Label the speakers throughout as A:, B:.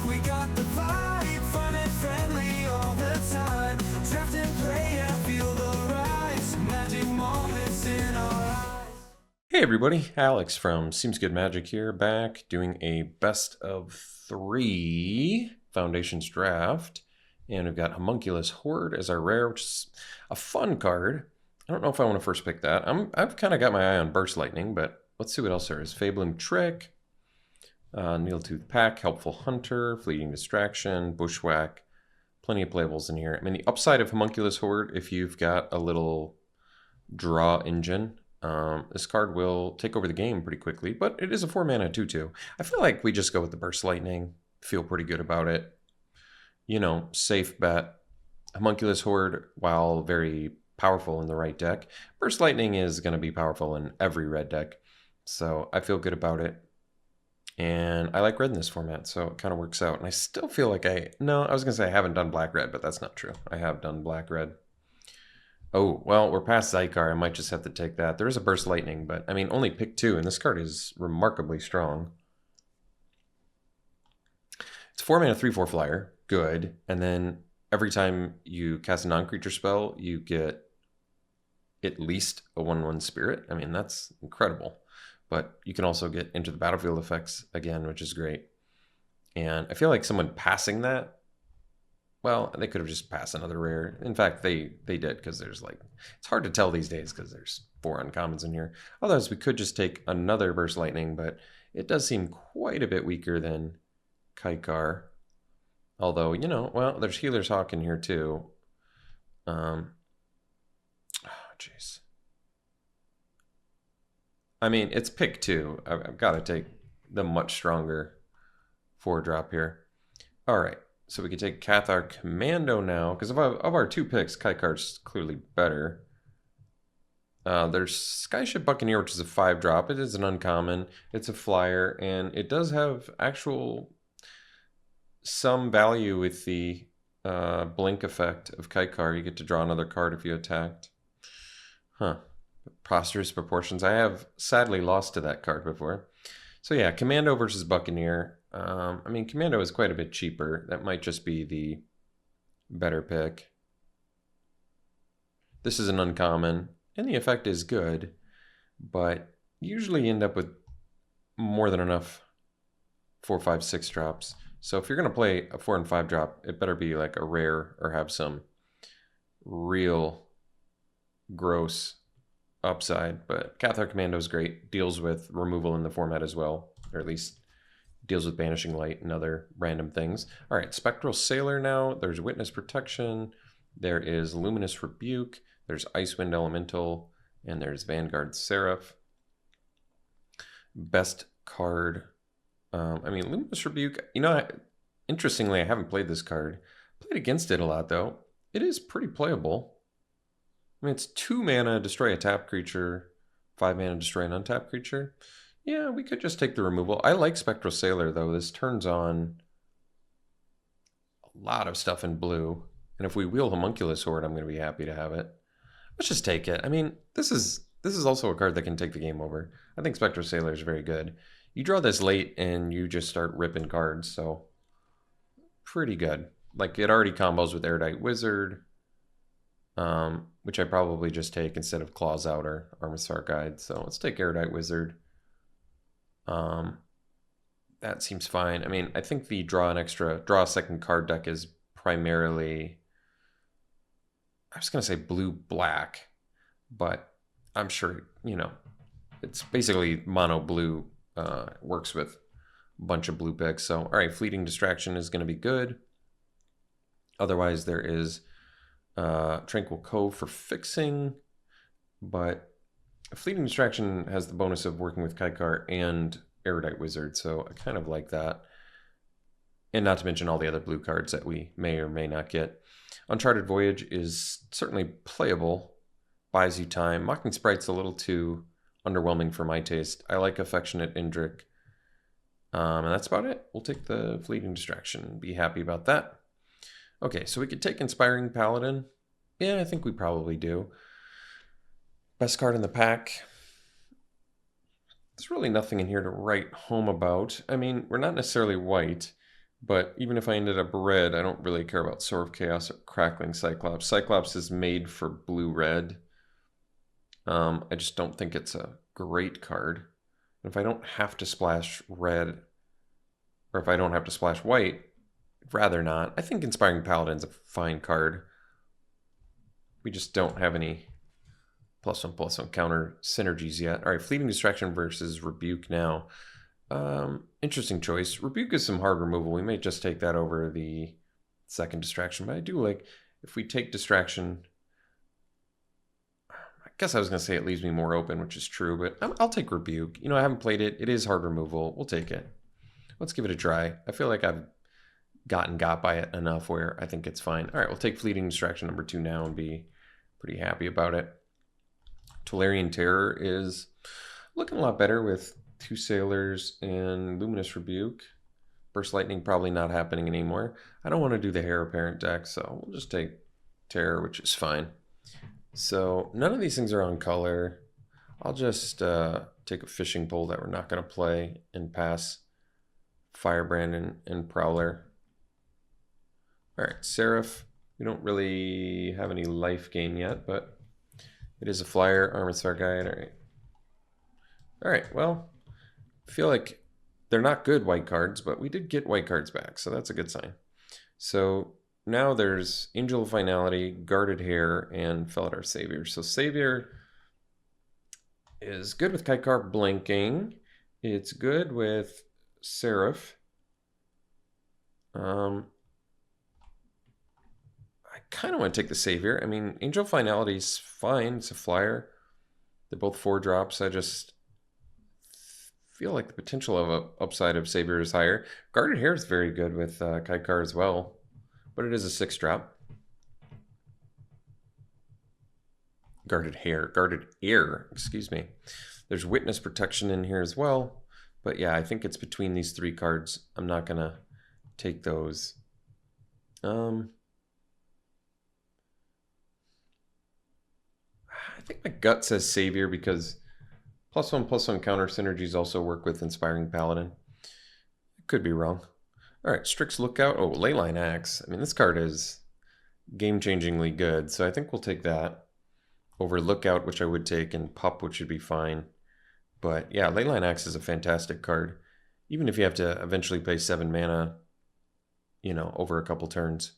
A: We got the vibe, fun and friendly all the time. Draft and play and feel the rise. Magic moments in our eyes.
B: Hey everybody, Alex from SeemsGoodMagic here, back doing a best of 3 Foundations draft. And we've got Homunculus Horde as our rare, which is a fun card. I don't know if I want to first pick that. I've kind of got my eye on Burst Lightning, but let's see what else there is. Fabling Trick, Needletooth Pack, Helpful Hunter, Fleeting Distraction, Bushwhack. Plenty of playables in here. I mean, the upside of Homunculus Horde, if you've got a little draw engine, this card will take over the game pretty quickly, but it is a 4-mana 2/2. I feel like we just go with the Burst Lightning. Feel pretty good about it. You know, safe bet. Homunculus Horde, while very powerful in the right deck, Burst Lightning is going to be powerful in every red deck. So I feel good about it. And I like red in this format, so it kind of works out. And I still feel like I was going to say I haven't done black-red, but that's not true. I have done black-red. Oh, well, we're past Zykar. I might just have to take that. There is a Burst Lightning, but I mean, only pick 2, and this card is remarkably strong. It's 4-mana 3/4 flyer. Good. And then every time you cast a non-creature spell, you get at least a 1/1 spirit. I mean, that's incredible. But you can also get into the battlefield effects again, which is great. And I feel like someone passing that, well, they could have just passed another rare. In fact, they did, because there's like, it's hard to tell these days because there's 4 uncommons in here. Otherwise, we could just take another Burst Lightning, but it does seem quite a bit weaker than Kaikar. Although, you know, well, there's Healer's Hawk in here too. Oh, jeez. I mean, it's pick 2. I've got to take the much stronger 4-drop here. All right. So we can take Cathar Commando now, because of our 2 picks, Kaikar's clearly better. There's Skyship Buccaneer, which is a 5-drop. It is an uncommon. It's a flyer, and it does have some value with the blink effect of Kaikar. You get to draw another card if you attacked. Huh. Preposterous Proportions. I have sadly lost to that card before. So yeah, Commando versus Buccaneer. I mean, Commando is quite a bit cheaper. That might just be the better pick. This is an uncommon, and the effect is good, but usually you end up with more than enough 4, 5, 6 drops. So if you're going to play a 4 and 5 drop, it better be like a rare or have some real gross upside. But Cathar Commando is great. Deals with removal in the format as well, or at least deals with Banishing Light and other random things. All right, Spectral Sailor now. There's Witness Protection. There is Luminous Rebuke. There's Icewind Elemental. And there's Vanguard Seraph. Best card. I mean, Luminous Rebuke, you know, interestingly, I haven't played this card. Played against it a lot, though. It is pretty playable. I mean, it's 2 mana, destroy a tapped creature, 5 mana, destroy an untapped creature. Yeah, we could just take the removal. I like Spectral Sailor, though. This turns on a lot of stuff in blue. And if we wheel Homunculus Horde, I'm going to be happy to have it. Let's just take it. I mean, this is also a card that can take the game over. I think Spectral Sailor is very good. You draw this late, and you just start ripping cards, so pretty good. Like, it already combos with Erudite Wizard, which I probably just take instead of Claws Out or Armisar Guide. So let's take Erudite Wizard. That seems fine. I mean, I think the draw a second card deck is primarily, I was going to say blue-black, but I'm sure, you know, it's basically mono-blue, works with a bunch of blue picks. So, all right, Fleeting Distraction is going to be good. Otherwise, there is Tranquil Cove for fixing, but Fleeting Distraction has the bonus of working with Kaikar and Erudite Wizard, so I kind of like that. And not to mention all the other blue cards that we may or may not get. Uncharted Voyage is certainly playable, buys you time. Mocking Sprite's a little too underwhelming for my taste. I like Affectionate Indrik. And that's about it. We'll take the Fleeting Distraction and be happy about that. Okay, so we could take Inspiring Paladin. Yeah, I think we probably do. Best card in the pack. There's really nothing in here to write home about. I mean, we're not necessarily white, But even if I ended up red, I don't really care about Sword of Chaos or Crackling Cyclops. Cyclops is made for blue-red. I just don't think it's a great card. If I don't have to splash red, or if I don't have to splash white, I'd rather not. I think Inspiring Paladin's a fine card. We just don't have any +1/+1 counter synergies yet. All right, Fleeting Distraction versus Rebuke now. Interesting choice. Rebuke is some hard removal. We may just take that over the second distraction, but I do like if we take distraction. I guess I was going to say it leaves me more open, which is true, but I'll take Rebuke. You know, I haven't played it. It is hard removal. We'll take it. Let's give it a try. I feel like I've got by it enough where I think it's fine. All right, we'll take Fleeting Distraction number 2 now and be pretty happy about it. Tolarian Terror is looking a lot better with 2 Sailors and Luminous Rebuke. Burst Lightning probably not happening anymore. I don't want to do the Heir Apparent deck, so we'll just take Terror, which is fine. So none of these things are on color. I'll just take a Fishing Pole that we're not going to play and pass Firebrand and Prowler. All right, Seraph. We don't really have any life gain yet, but it is a flyer. Armored Star Guide. All right. All right, well, I feel like they're not good white cards, but we did get white cards back, so that's a good sign. So now there's Angel of Finality, Guarded Hair, and Felidar Savior. So Savior is good with Kaikar blinking. It's good with Seraph. I kind of want to take the Savior. I mean, Angel of Finality is fine. It's a flyer. They're both 4 drops. I just feel like the potential of a upside of Savior is higher. Guarded Hair is very good with Kaikar as well, but it is a 6 drop. Guarded Air, excuse me. There's Witness Protection in here as well, but yeah, I think it's between these 3 cards. I'm not gonna take those. I think my gut says Savior because +1/+1 counter synergies also work with Inspiring Paladin. Could be wrong. All right, Strix Lookout. Oh, Leyline Axe. I mean, this card is game-changingly good, so I think we'll take that over Lookout, which I would take, and Pup, which should be fine. But yeah, Leyline Axe is a fantastic card. Even if you have to eventually pay 7 mana, you know, over a couple turns.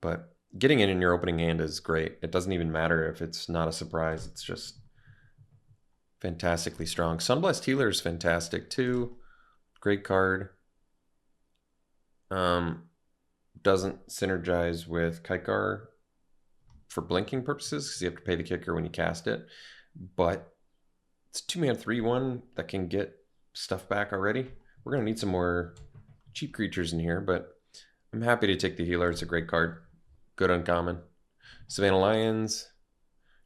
B: But getting it in your opening hand is great. It doesn't even matter if it's not a surprise. It's just fantastically strong. Sunblast Healer is fantastic too. Great card. Doesn't synergize with Kaikar for blinking purposes because you have to pay the kicker when you cast it. But it's 2-mana 3/1 that can get stuff back already. We're going to need some more cheap creatures in here, but I'm happy to take the healer. It's a great card. Good uncommon. Savannah Lions,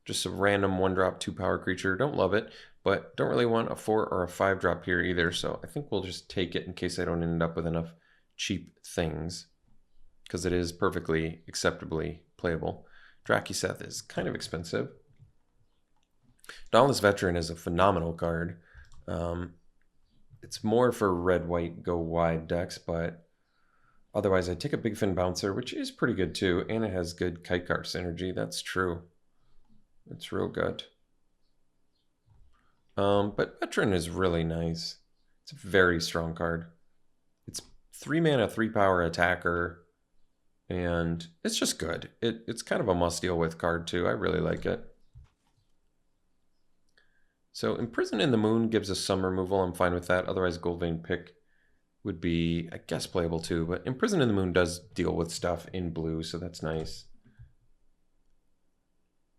B: just a random 1-drop 2-power creature. Don't love it, but don't really want a 4 or a 5-drop here either. So I think we'll just take it in case I don't end up with enough cheap things, because it is perfectly acceptably playable. Drakiseth is kind of expensive. Dauntless Veteran is a phenomenal card. It's more for red-white go-wide decks, but otherwise I'd take a Big Fin Bouncer, which is pretty good too, and it has good Kaikar synergy. That's true. It's real good. But Veteran is really nice. It's a very strong card. It's 3-mana, 3-power attacker, and it's just good. It's kind of a must-deal-with card too. I really like it. So Imprison in the Moon gives us some removal. I'm fine with that. Otherwise, Goldvein Pick would be, I guess, playable too. But Imprison in the Moon does deal with stuff in blue, so that's nice.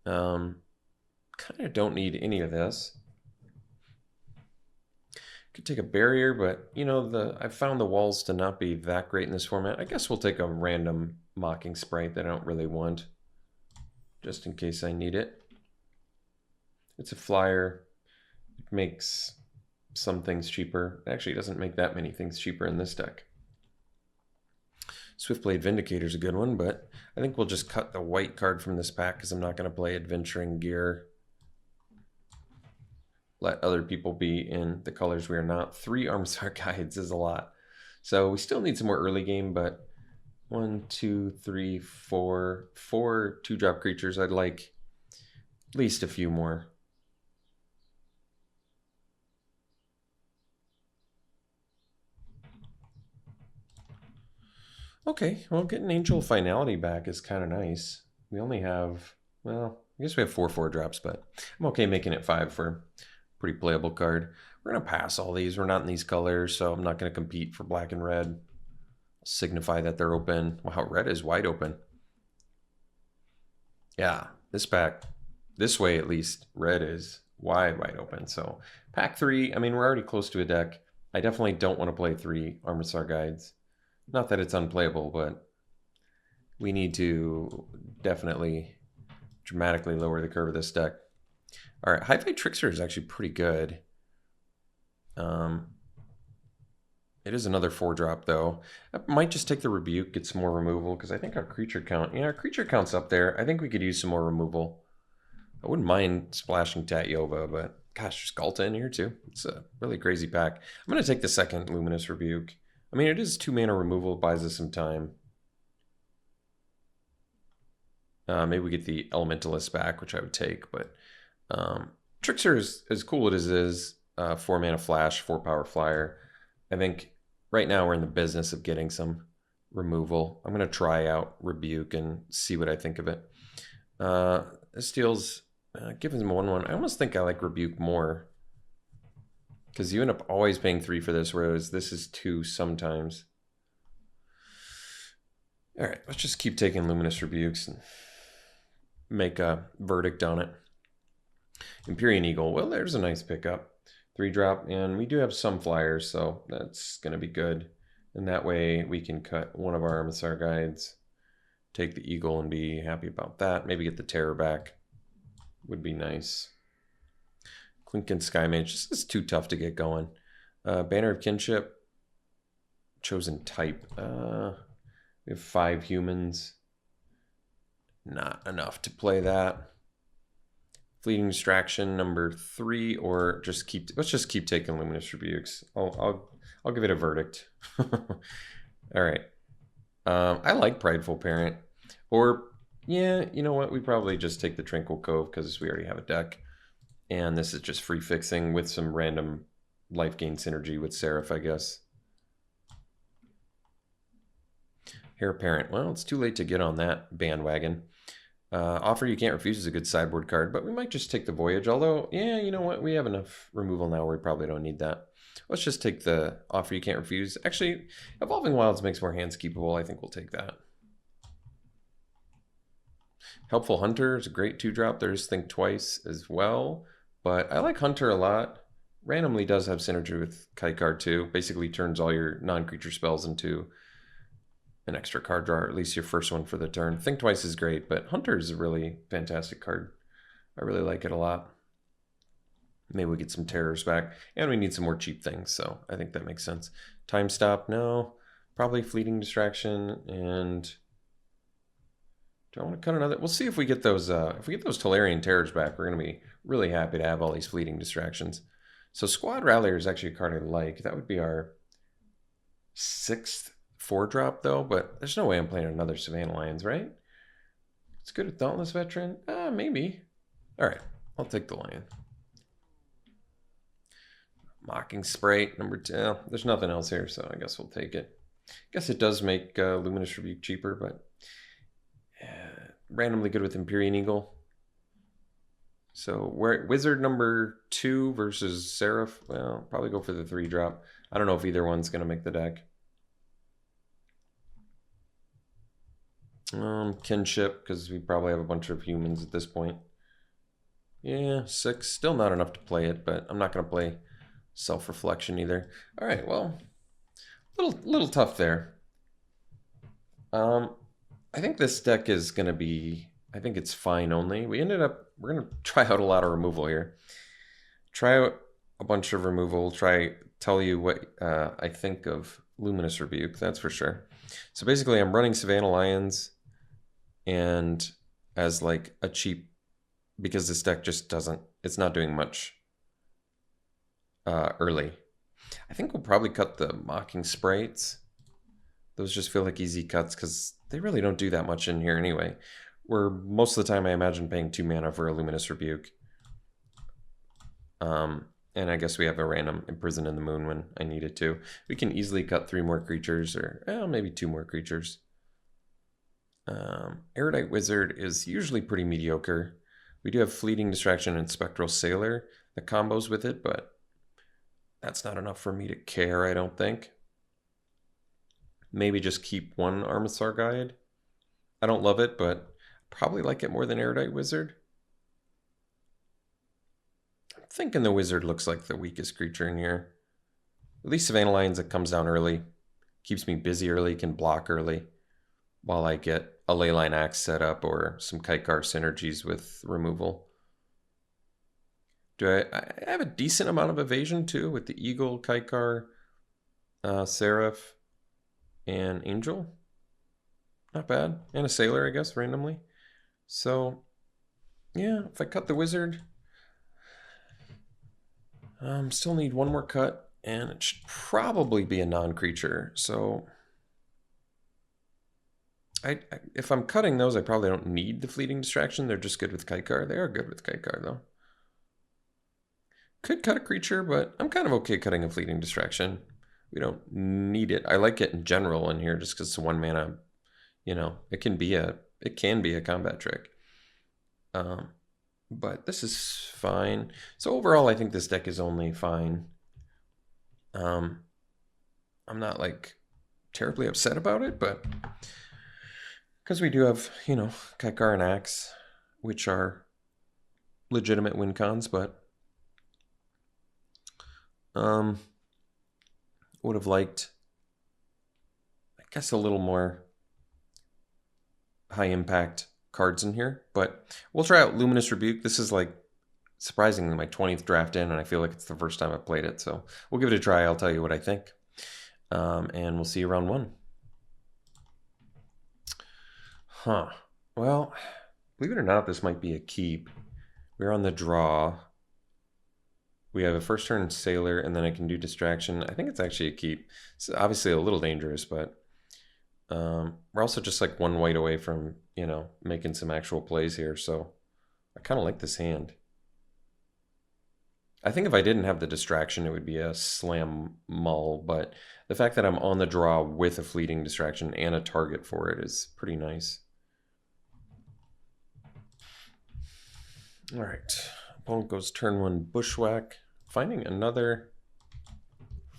B: Kind of don't need any of this. Could take a Barrier, but you know, I've found the walls to not be that great in this format. I guess we'll take a random Mocking Sprite that I don't really want, just in case I need it. It's a flyer. It makes some things cheaper. Actually, it doesn't make that many things cheaper in this deck. Swiftblade Vindicator is a good one, but I think we'll just cut the white card from this pack because I'm not going to play Adventuring Gear. Let other people be in the colors we are not. 3 Armstar Guides is a lot. So we still need some more early game, but 1, 2, 3, 4, 4 2-drop creatures. I'd like at least a few more. Okay, well, getting Angel Finality back is kind of nice. We only have, well, I guess we have 4 4-drops, but I'm okay making it 5 for a pretty playable card. We're going to pass all these. We're not in these colors, so I'm not going to compete for black and red. Signify that they're open. Wow, red is wide open. Yeah, this pack, this way at least, red is wide open. So pack 3, I mean, we're already close to a deck. I definitely don't want to play 3 Armisar Guides. Not that it's unplayable, but we need to definitely dramatically lower the curve of this deck. All right, Hi-Fi Trickster is actually pretty good. It is another 4-drop though. I might just take the Rebuke, get some more removal, because I think our creature count, yeah, our creature count's up there. I think we could use some more removal. I wouldn't mind splashing Tatyova, but gosh, there's Galta in here too. It's a really crazy pack. I'm going to take the second Luminous Rebuke. I mean, it is 2 mana removal, buys us some time. Maybe we get the Elementalist back, which I would take, but Trickster is as cool as it is. 4 mana flash, 4 power flyer. I think right now we're in the business of getting some removal. I'm going to try out Rebuke and see what I think of it. This deals, give him 1/1. I almost think I like Rebuke more, because you end up always paying 3 for this, whereas this is 2 sometimes. All right, let's just keep taking Luminous Rebukes and make a verdict on it. Empyrean Eagle, well, there's a nice pickup. 3-drop, and we do have some flyers, so that's going to be good. And that way we can cut one of our Armisar Guides, take the Eagle and be happy about that. Maybe get the Terror back. Would be nice. Quinkin Sky Mage, this is too tough to get going. Banner of Kinship, Chosen Type. We have 5 humans. Not enough to play that. Fleeting Distraction number 3, or just keep. Let's just keep taking Luminous Rebukes. I'll give it a verdict. All right. I like Prideful Parent, or yeah, you know what? We probably just take the Tranquil Cove because we already have a deck, and this is just free fixing with some random life gain synergy with Seraph, I guess. Heir Parent. Well, it's too late to get on that bandwagon. Offer You Can't Refuse is a good sideboard card, but we might just take the Voyage. Although, yeah, you know what? We have enough removal now where we probably don't need that. Let's just take the Offer You Can't Refuse. Actually, Evolving Wilds makes more hands keepable. I think we'll take that. Helpful Hunter is a great 2-drop. There's Think Twice as well, but I like Hunter a lot. Randomly does have synergy with Kite Card too. Basically turns all your non-creature spells into an extra card draw, or at least your first one for the turn. Think Twice is great, but Hunter is a really fantastic card. I really like it a lot. Maybe we get some terrors back, and we need some more cheap things, so I think that makes sense. Time Stop, no. Probably Fleeting Distraction, and do I want to cut another? We'll see if we get those. If we get those Tolarian Terrors back, we're going to be really happy to have all these Fleeting Distractions. So Squad Rallier is actually a card I like. That would be our 6th 4-drop though, but there's no way I'm playing another Savannah Lions, right? It's good with Dauntless Veteran. Maybe. All right, I'll take the Lion. Mocking Sprite, number 2. There's nothing else here, so I guess we'll take it. Guess it does make Luminous Rebuke cheaper, but randomly good with Empyrean Eagle. So Wizard number 2 versus Seraph. Well, probably go for the 3-drop. I don't know if either one's going to make the deck. Kinship, because we probably have a bunch of humans at this point. Yeah, 6. Still not enough to play it, but I'm not going to play Self-Reflection either. All right, well, little tough there. I think this deck is going to be, I think it's fine only. We're going to try out a lot of removal here. Try out a bunch of removal. Tell you what I think of Luminous Rebuke, that's for sure. So basically I'm running Savannah Lions and as like a cheap, because this deck just doesn't, it's not doing much early. I think we'll probably cut the Mocking Sprites. Those just feel like easy cuts because they really don't do that much in here anyway. We're most of the time, I imagine, paying 2 mana for a Luminous Rebuke. And I guess we have a random Imprison in the Moon when I need it to. We can easily cut 3 more creatures, or maybe 2 more creatures. Erudite Wizard is usually pretty mediocre. We do have Fleeting Distraction and Spectral Sailor that combos with it, but that's not enough for me to care, I don't think. Maybe just keep 1 Armathar Guide. I don't love it, but probably like it more than Erudite Wizard. I'm thinking the Wizard looks like the weakest creature in here. At least Savannah Lions, it comes down early. Keeps me busy early, can block early. While I get a Leyline Axe set up or some Kaikar synergies with removal. I have a decent amount of evasion too with the Eagle, Kaikar, Seraph, and Angel. Not bad. And a Sailor, I guess, randomly. So, yeah, if I cut the Wizard, still need 1 more cut, and it should probably be a non-creature. So, if I'm cutting those, I probably don't need the Fleeting Distraction. They're just good with Kaikar. They are good with Kaikar, though. Could cut a creature, but I'm kind of okay cutting a Fleeting Distraction. We don't need it. I like it in general in here just because it's 1 mana. You know, it can be a combat trick. But this is fine. So overall, I think this deck is only fine. I'm not like terribly upset about it, but because we do have, you know, Kaikar and Axe, which are legitimate win cons, but would have liked, I guess, a little more high impact cards in here, but we'll try out Luminous Rebuke. This is like surprisingly my 20th draft in, and I feel like it's the first time I've played it, so we'll give it a try. I'll tell you what I think, and we'll see you round 1. Well, believe it or not, this might be a keep. We're on the draw. We have a first turn Sailor, and then I can do Distraction. I think it's actually a keep. It's obviously a little dangerous, but we're also just like 1 white away from, you know, making some actual plays here. So I kind of like this hand. I think if I didn't have the Distraction, it would be a slam mull, but the fact that I'm on the draw with a Fleeting Distraction and a target for it is pretty nice. All right, opponent goes turn 1 Bushwhack, finding another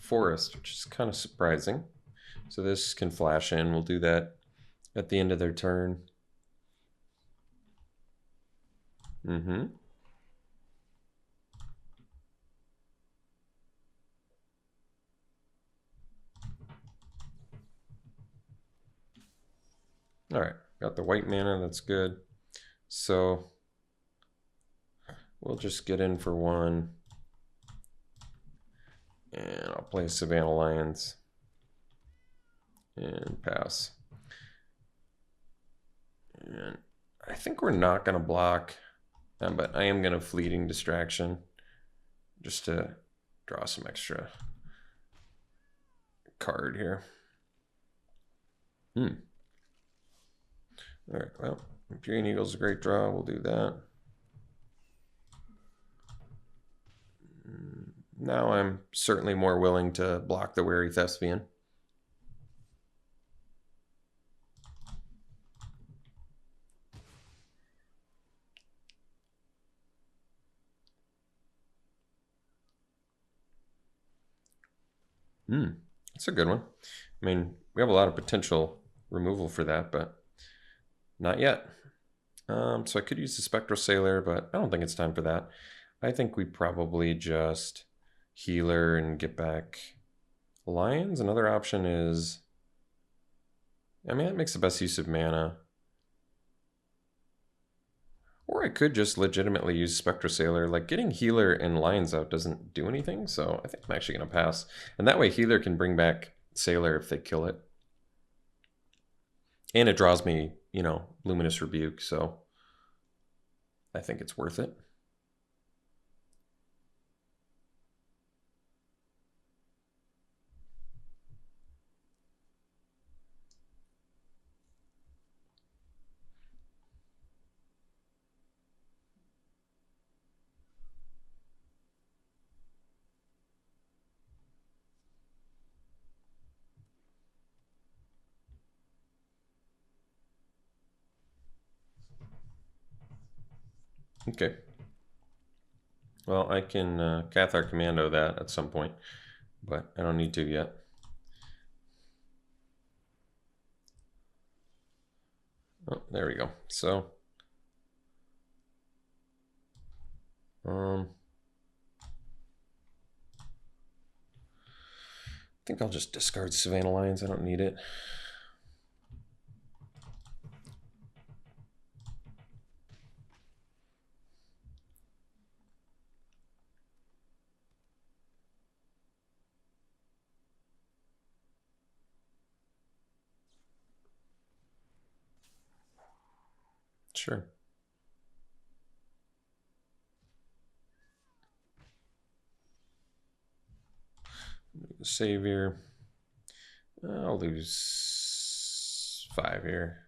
B: forest, which is kind of surprising. So this can flash in. We'll do that at the end of their turn. All right, got the white mana, that's good. So we'll just get in for 1. And I'll play Savannah Lions and pass. And I think we're not going to block, but I am going to Fleeting Distraction just to draw some extra card here. All right, well, Imperial Eagle's a great draw. We'll do that. Now I'm certainly more willing to block the Wary Thespian. That's a good one. I mean, we have a lot of potential removal for that, but not yet. So I could use the Spectral Sailor, but I don't think it's time for that. I think we probably just healer and get back Lions. Another option is, I mean, that makes the best use of mana. Or I could just legitimately use Spectral Sailor. Like, getting healer and Lions out doesn't do anything, so I think I'm actually going to pass. And that way healer can bring back Sailor if they kill it. And it draws me, you know, Luminous Rebuke, so I think it's worth it. Okay. Well, I can Cathar Commando that at some point, but I don't need to yet. Oh, there we go. So, I think I'll just discard Savannah Lions. I don't need it. Sure. Save here. I'll lose 5 here.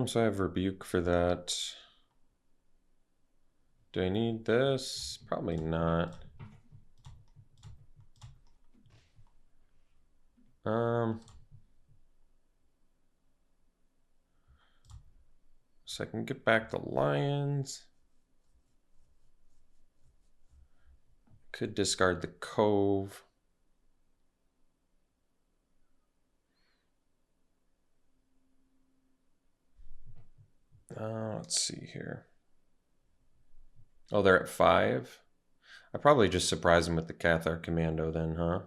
B: So I have Rebuke for that. Do I need this? Probably not. So I can get back the Lions. Could discard the Cove. Let's see here. Oh, they're at 5. I probably just surprise them with the Cathar Commando then, huh?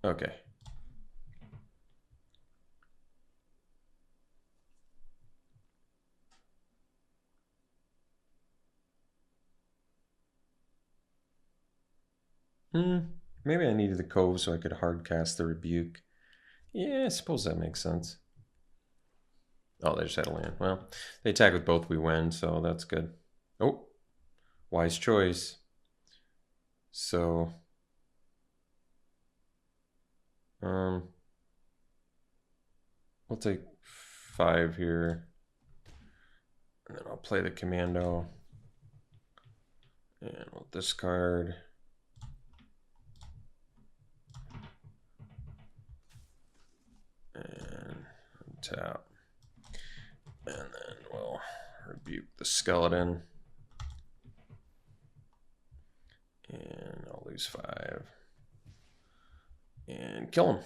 B: Okay. Maybe I needed the Cove so I could hardcast the Rebuke. Yeah, I suppose that makes sense. Oh, they just had a land. Well, they attack with both, we win, so that's good. Oh, wise choice. So, we'll take 5 here. And then I'll play the Commando. And we'll discard. And tap. And then we'll Rebuke the Skeleton. And I'll lose 5. And kill him.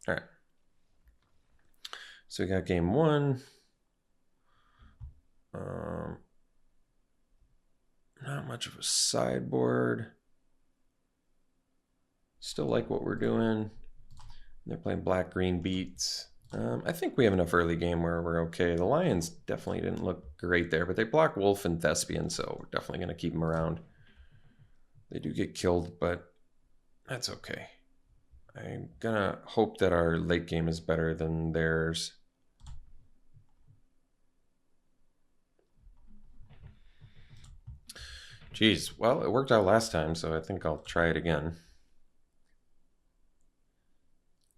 B: All right. So we got game 1. Not much of a sideboard. Still like what we're doing. They're playing black-green beats. I think we have enough early game where we're okay. The Lions definitely didn't look great there, but they block Wolf and Thespian, so we're definitely going to keep them around. They do get killed, but that's okay. I'm going to hope that our late game is better than theirs. Geez, well, it worked out last time, so I think I'll try it again.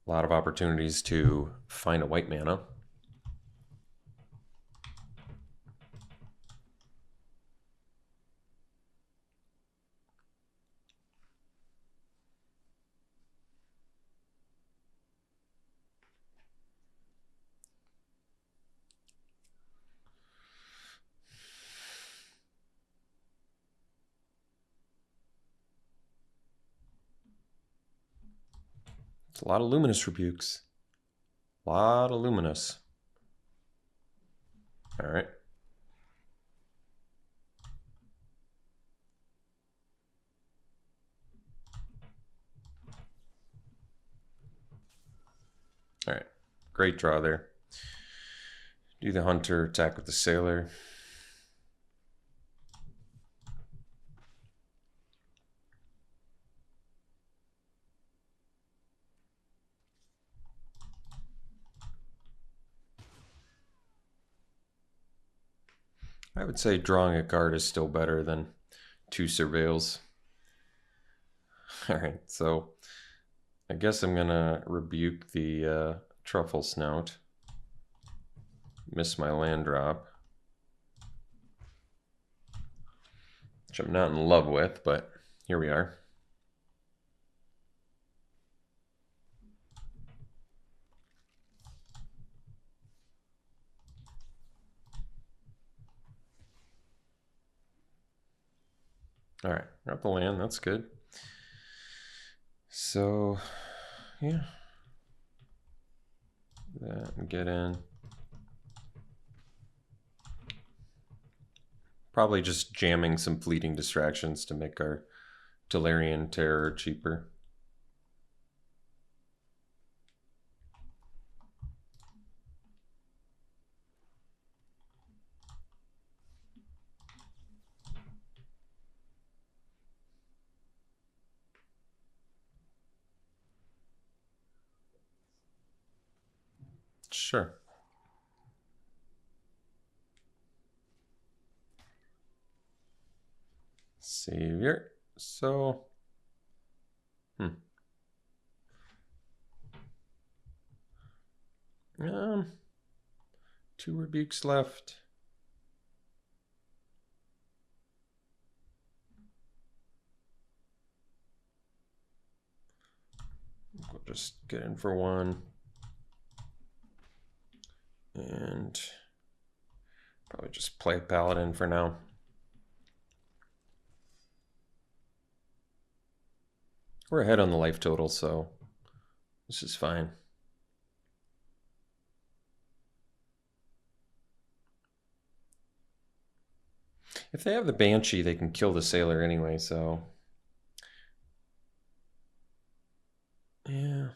B: A lot of opportunities to find a white mana. It's a lot of Luminous Rebukes. A lot of Luminous. All right. All right. Great draw there. Do the Hunter, attack with the Sailor. I would say drawing a card is still better than 2 surveils. Alright, so I guess I'm gonna rebuke the Truffle Snout. Miss my land drop. Which I'm not in love with, but here we are. Alright, got the land, that's good. So, yeah. That and get in. Probably just jamming some fleeting distractions to make our Delirian Terror cheaper. Sure. Savior. So, 2 rebukes left. We'll just get in for 1. And probably just play Paladin for now. We're ahead on the life total, so this is fine. If they have the Banshee, they can kill the Sailor anyway, so... yeah.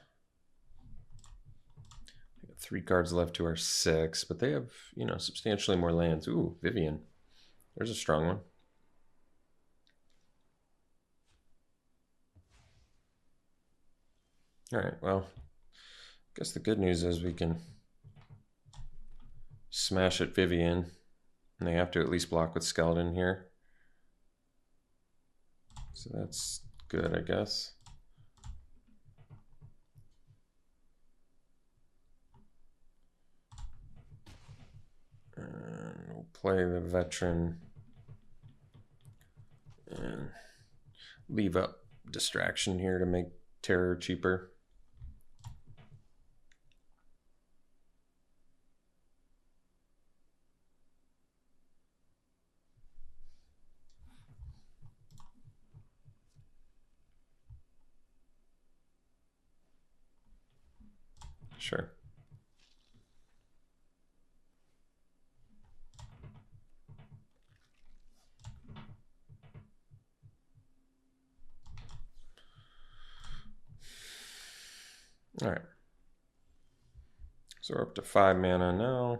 B: 3 cards left to our 6, but they have, you know, substantially more lands. Ooh, Vivian. There's a strong one. Alright, well, I guess the good news is we can smash at Vivian. And they have to at least block with Skeleton here. So that's good, I guess. And we'll play the Veteran and leave up Distraction here to make Terror cheaper. Sure. All right. So we're up to 5 mana now,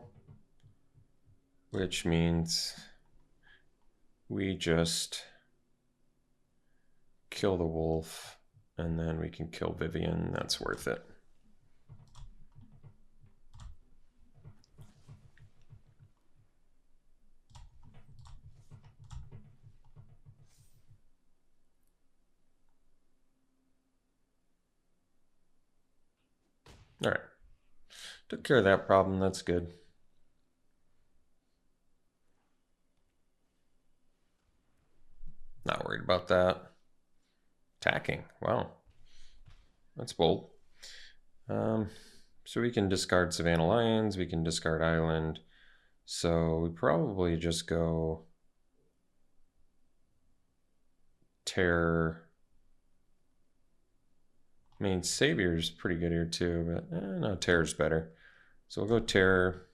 B: which means we just kill the wolf and then we can kill Vivian. That's worth it. All right. Took care of that problem. That's good. Not worried about that. Attacking. Wow. That's bold. So we can discard Savannah Lions. We can discard Island. So we probably just go Terror. I mean, Savior's pretty good here too, but no, Terror's better. So we'll go Terror.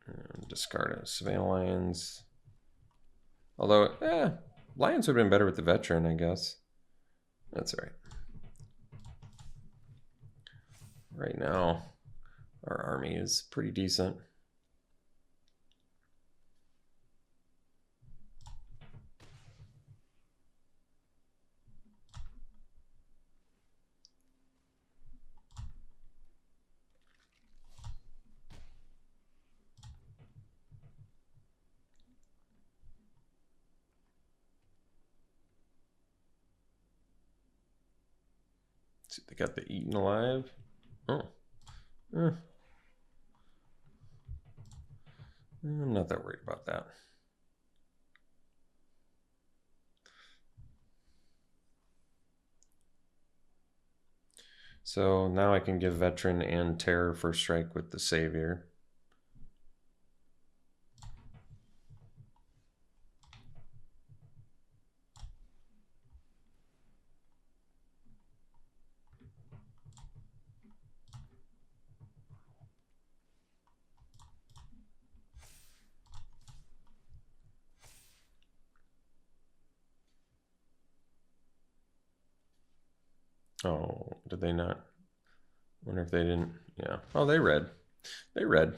B: And discard a Savannah Lions. Although, Lions would have been better with the Veteran, I guess. That's all right. Right now, our army is pretty decent. See, they got the Eaten Alive. Oh. I'm not that worried about that. So now I can give Veteran and Terror first strike with the Savior. Oh, did they not? Wonder if they didn't. Yeah. Oh, they read. They read.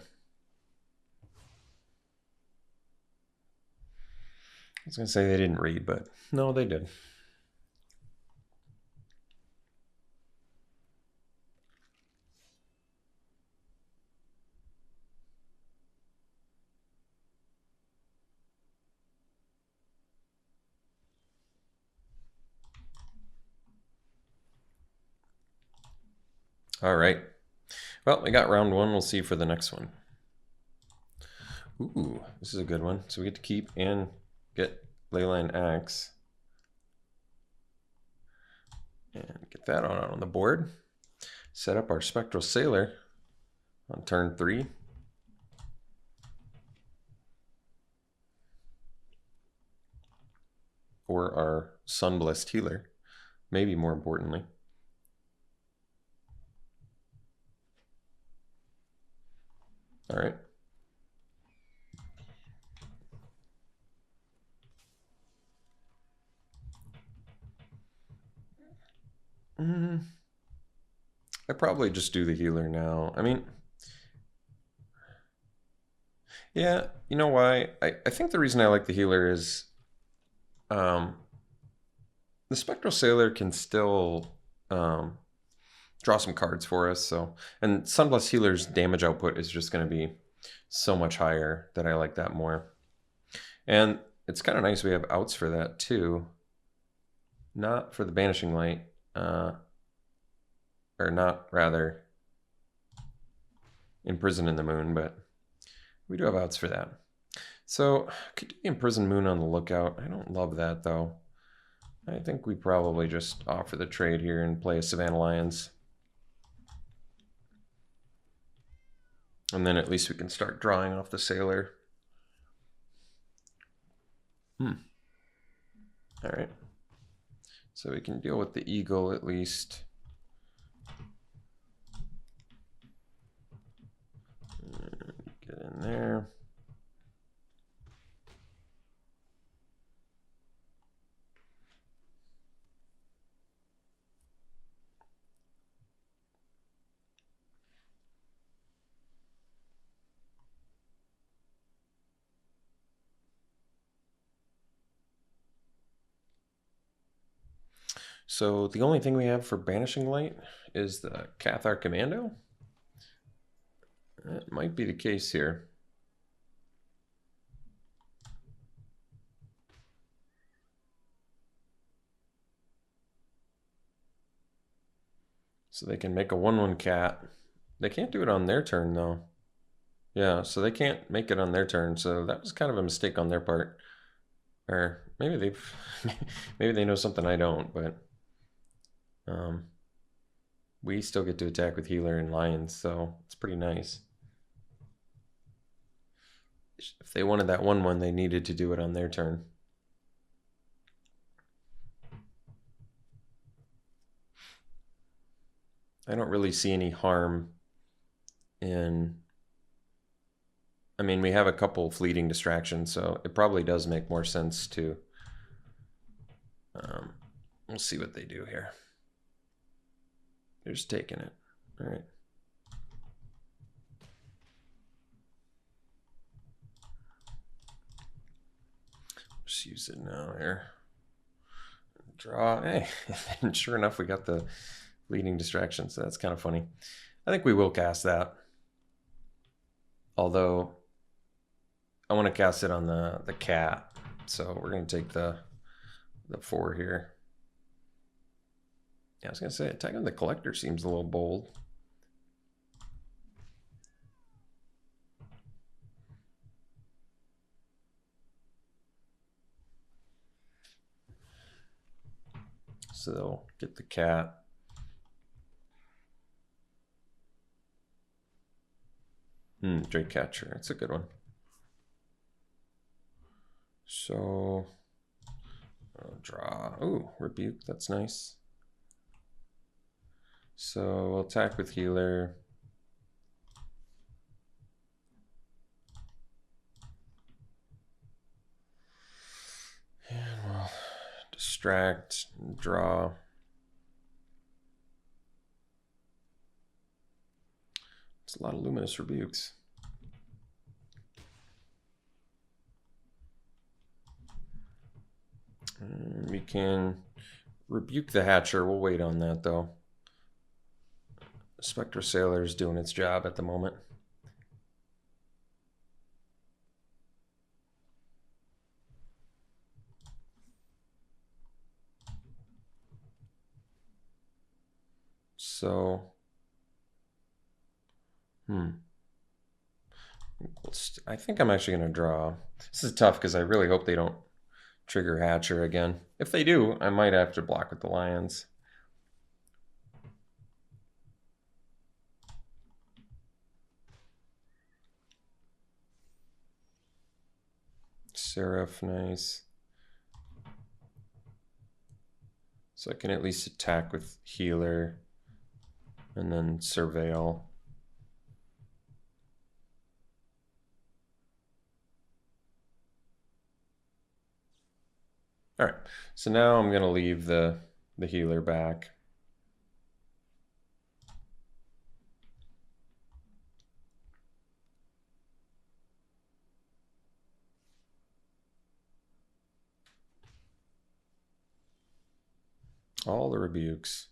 B: I was going to say they didn't read, but no, they did. All right. Well, we got round one. We'll see for the next one. Ooh, this is a good one. So we get to keep and get Leyline Axe. And get that on the board. Set up our Spectral Sailor on turn 3. Or our Sunblessed Healer, maybe more importantly. All right. I probably just do the healer now. I mean, yeah, you know why? I think the reason I like the healer is the Spectral Sailor can still draw some cards for us. So, and Sunblessed Healer's damage output is just going to be so much higher that I like that more. And it's kind of nice we have outs for that too. Not for the Banishing Light, or not, rather, Imprison in the Moon, but we do have outs for that. So, could Imprison Moon on the lookout. I don't love that, though. I think we probably just offer the trade here and play a Savannah Lions. And then at least we can start drawing off the Sailor. All right. So we can deal with the Eagle at least. Get in there. So the only thing we have for Banishing Light is the Cathar Commando. That might be the case here. So they can make a 1/1 cat. They can't do it on their turn though. Yeah, so they can't make it on their turn. So that was kind of a mistake on their part. Or maybe maybe they know something I don't, but we still get to attack with Healer and Lions, so it's pretty nice. If they wanted that 1/1, they needed to do it on their turn. I don't really see any harm in... I mean, we have a couple fleeting distractions, so it probably does make more sense to... we'll see what they do here. They're just taking it. All right. Just use it now here. Draw. Hey, and sure enough, we got the leading distraction, so that's kind of funny. I think we will cast that. Although, I want to cast it on the cat. So we're going to take the 4 here. Yeah, I was gonna say attacking the collector seems a little bold. So they'll get the cat. Drake Catcher, that's a good one. So I'll draw. Ooh, Rebuke, that's nice. So we'll attack with Healer. And we'll distract, and draw. It's a lot of Luminous Rebukes. And we can rebuke the Hatcher. We'll wait on that though. Spectre Sailor is doing its job at the moment. So, I think I'm actually going to draw. This is tough because I really hope they don't trigger Hatcher again. If they do, I might have to block with the Lions. Seraph, nice. So I can at least attack with Healer and then Surveil. All right, so now I'm going to leave the Healer back. All the rebukes.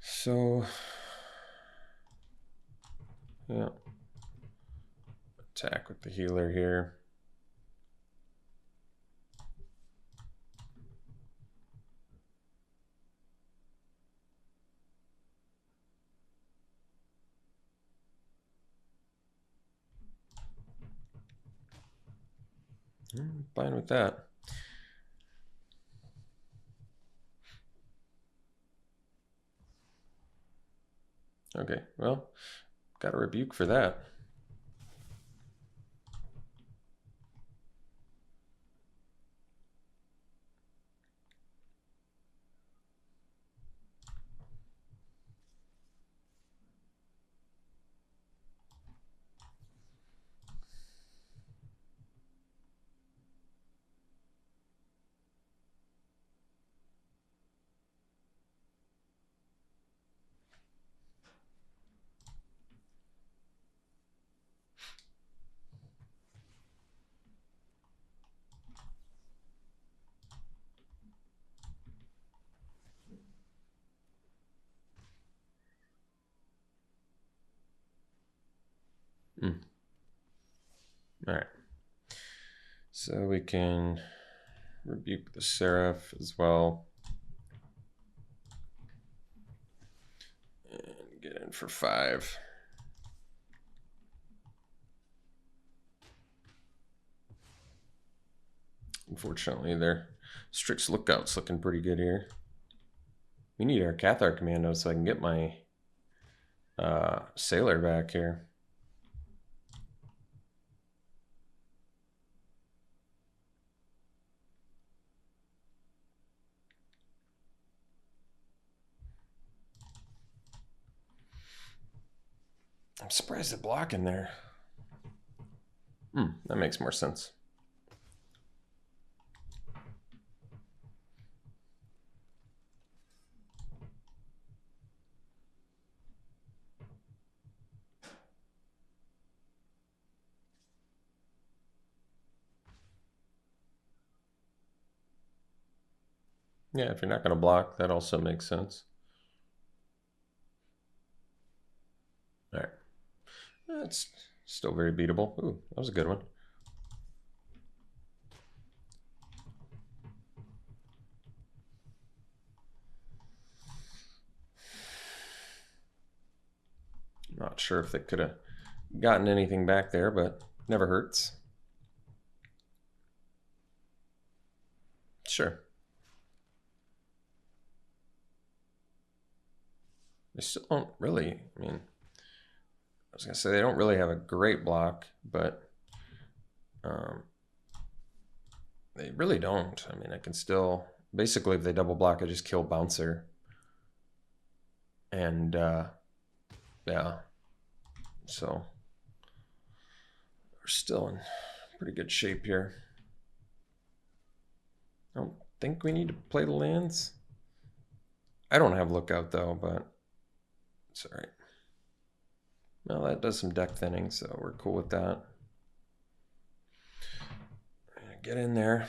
B: So, yeah. Attack with the Healer here. Fine with that. Okay, well, got a rebuke for that. All right. So we can rebuke the Seraph as well. And get in for 5. Unfortunately, their Strix Lookout's looking pretty good here. We need our Cathar Commando so I can get my Sailor back here. I'm surprised at blocking there. That makes more sense. Yeah, if you're not going to block, that also makes sense. All right. That's still very beatable. Ooh, that was a good one. Not sure if they could have gotten anything back there, but never hurts. Sure. They still don't really, I mean, I was going to say they don't really have a great block, but they really don't. I mean, I can still, basically if they double block, I just kill Bouncer. And yeah, so we're still in pretty good shape here. I don't think we need to play the lands. I don't have Lookout though, but it's all right. Well, that does some deck thinning, so we're cool with that. Get in there.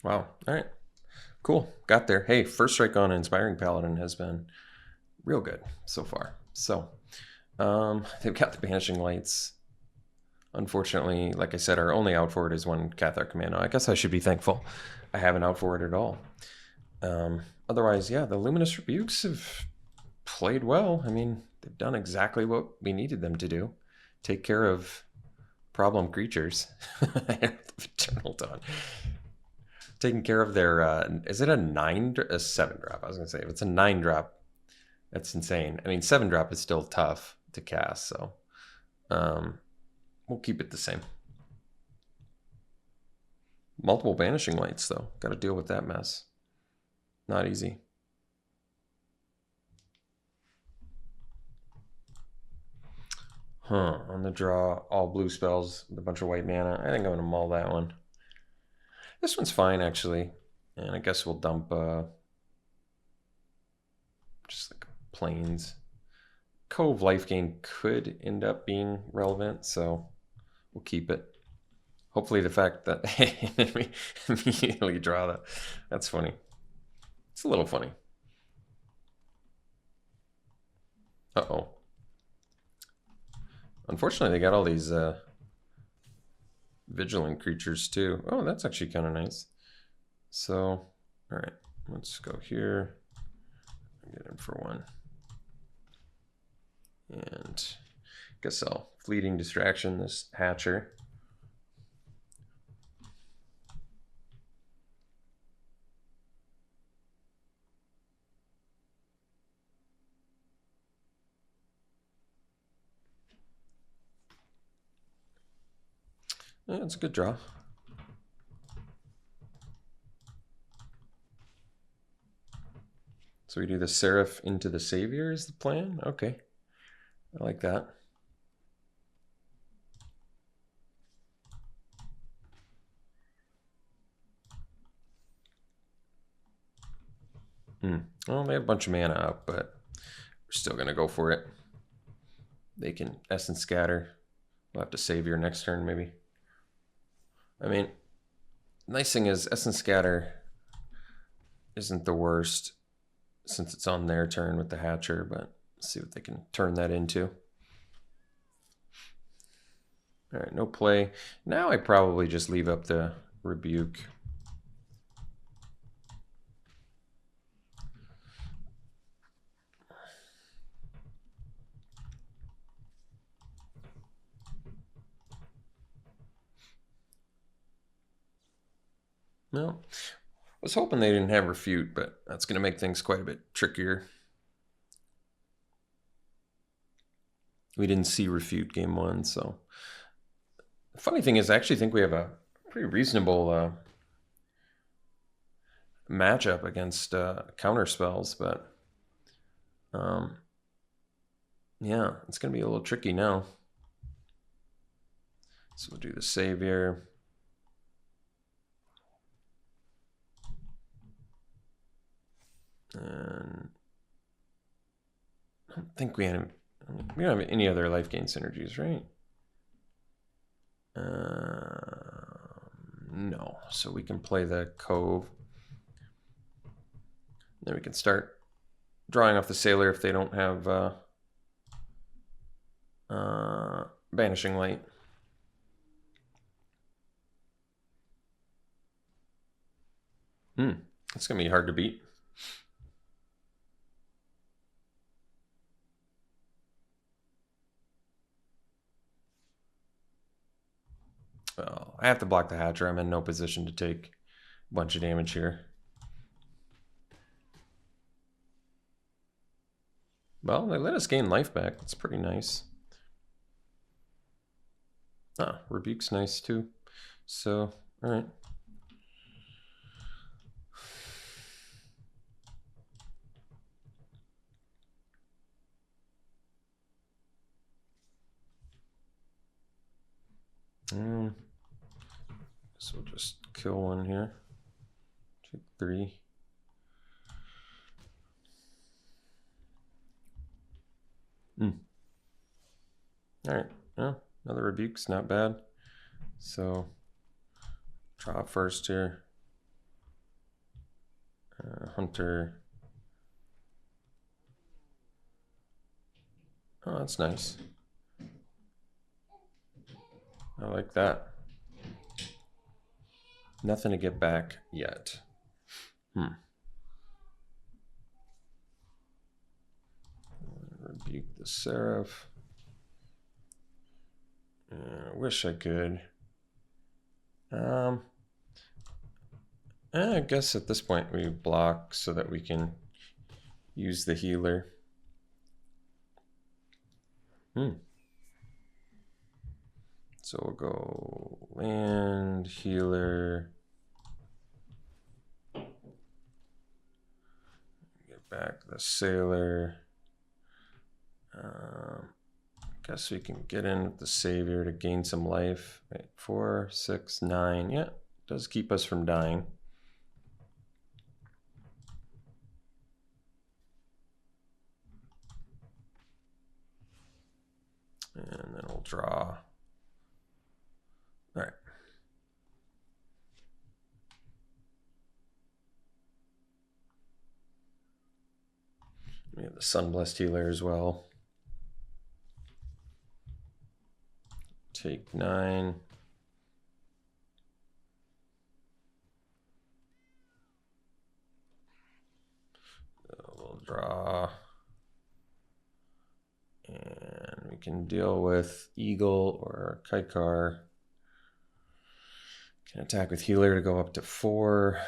B: Wow. All right. Cool. Got there. Hey, first strike on Inspiring Paladin has been real good so far. So they've got the Banishing Lights. Unfortunately, like I said, our only out for it is one Cathar Commando. I guess I should be thankful I haven't out for it at all. Otherwise, yeah, the Luminous Rebukes have played well. I mean, they've done exactly what we needed them to do. Take care of problem creatures. Eternal Dawn. Taking care of their, is it a 7-drop? I was going to say, if it's a 9-drop, that's insane. I mean, 7-drop is still tough to cast, so we'll keep it the same. Multiple Banishing Lights, though. Got to deal with that mess. Not easy. On the draw, all blue spells with a bunch of white mana. I think I'm going to mull that one. This one's fine, actually. And I guess we'll dump just like plains. Cove Life Gain could end up being relevant, so we'll keep it. Hopefully the fact that we immediately draw that. That's funny. It's a little funny. Uh-oh. Unfortunately, they got all these vigilant creatures too. Oh, that's actually kind of nice. So, all right, let's go here. Get in for one. And I guess I'll Fleeting Distraction this Hatcher. Yeah, it's a good draw. So we do the Seraph into the Savior is the plan? Okay. I like that. Well, they have a bunch of mana up, but we're still going to go for it. They can Essence Scatter. We'll have to Savior next turn, maybe. I mean, nice thing is Essence Scatter isn't the worst since it's on their turn with the Hatcher, but let's see what they can turn that into. All right, no play. Now I probably just leave up the Rebuke. No, I was hoping they didn't have Refute, but that's going to make things quite a bit trickier. We didn't see Refute game one, so. The funny thing is, I actually think we have a pretty reasonable matchup against counter spells, but yeah, it's going to be a little tricky now. So we'll do the Savior. And I don't think we don't have any other life gain synergies, right? No. So we can play the Cove. Then we can start drawing off the Sailor if they don't have Banishing Light. It's gonna be hard to beat. Well, I have to block the Hatcher. I'm in no position to take a bunch of damage here. Well, they let us gain life back. That's pretty nice. Ah, Rebuke's nice too. So, all right. So we'll just kill one here. Take 3. All right, well, another Rebuke's not bad. So draw first here. Hunter. Oh, that's nice. I like that. Nothing to get back yet. Rebuke the Seraph. I wish I could. I guess at this point we block so that we can use the healer. So we'll go land, healer. Get back the sailor. Guess we can get in with the savior to gain some life. Right, 4, 6, 9. Yeah, does keep us from dying. And then we'll draw. All right. We have the Sunblessed Healer as well. Take 9. We'll draw. And we can deal with Eagle or Kaikar. Can attack with healer to go up to 4.